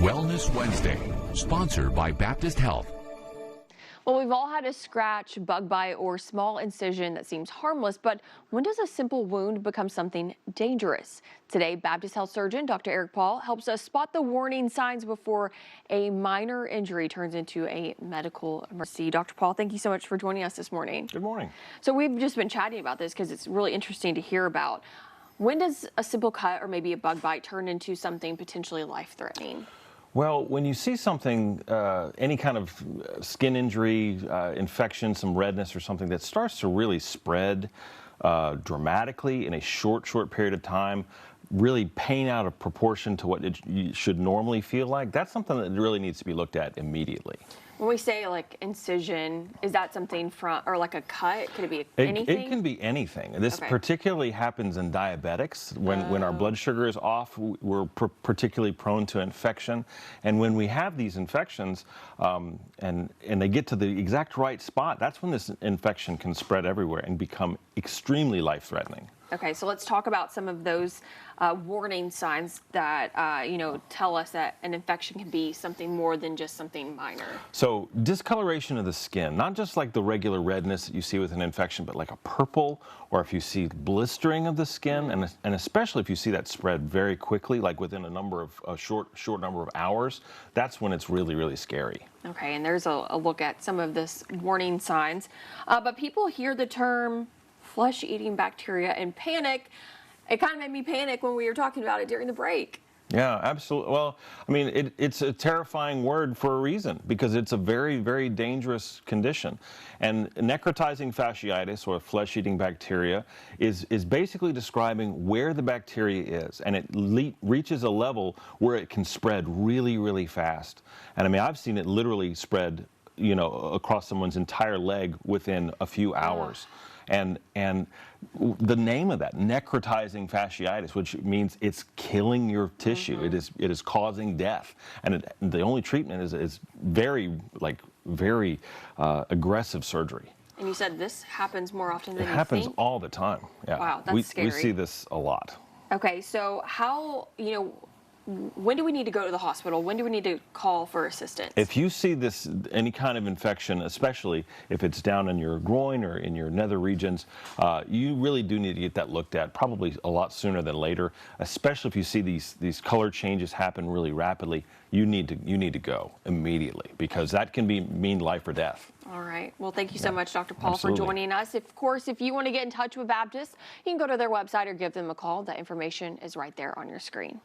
Wellness Wednesday, sponsored by Baptist Health. Well, we've all had a scratch, bug bite, or small incision that seems harmless, but when does a simple wound become something dangerous? Today, Baptist Health surgeon Dr. Eric Paul helps us spot the warning signs before a minor injury turns into a medical emergency. Dr. Paul, thank you so much for joining us this morning. Good morning. So we've just been chatting about this because it's really interesting to hear about. When does a simple cut or maybe a bug bite turn into something potentially life-threatening? Well, when you see something, any kind of skin injury, infection, some redness or something that starts to really spread dramatically in a short period of time, really pain out of proportion to what you should normally feel like, that's something that really needs to be looked at immediately. When we say like incision, is that something from, or like a cut? Could it be anything? It can be anything. This particularly happens in diabetics. When our blood sugar is off, we're particularly prone to infection. And when we have these infections and they get to the exact right spot, that's when this infection can spread everywhere and become extremely life-threatening. Okay, so let's talk about some of those warning signs that, tell us that an infection can be something more than just something minor. So discoloration of the skin, not just like the regular redness that you see with an infection, but like a purple, or if you see blistering of the skin, and especially if you see that spread very quickly, like within a short number of hours, that's when it's really, really scary. Okay, and there's a look at some of this warning signs. But people hear the term flesh-eating bacteria and panic. It kind of made me panic when we were talking about it during the break. Yeah, absolutely. Well, I mean, it's a terrifying word for a reason, because it's a very, very dangerous condition. And necrotizing fasciitis, or flesh-eating bacteria, is basically describing where the bacteria is, and it reaches a level where it can spread really, really fast. And I mean, I've seen it literally spread, across someone's entire leg within a few hours. And the name of that, necrotizing fasciitis, which means it's killing your tissue. It is causing death, and the only treatment is very aggressive surgery. And you said this happens more often than you think? It happens all the time. Yeah. Wow, that's scary. We see this a lot. Okay, so how, when do we need to go to the hospital? When do we need to call for assistance? If you see any kind of infection, especially if it's down in your groin or in your nether regions, you really do need to get that looked at, probably a lot sooner than later. Especially if you see these color changes happen really rapidly, you need to go immediately, because that can mean life or death. All right. Well, thank you so much, Dr. Paul, Absolutely. for joining us. Of course, if you want to get in touch with Baptist, you can go to their website or give them a call. That information is right there on your screen.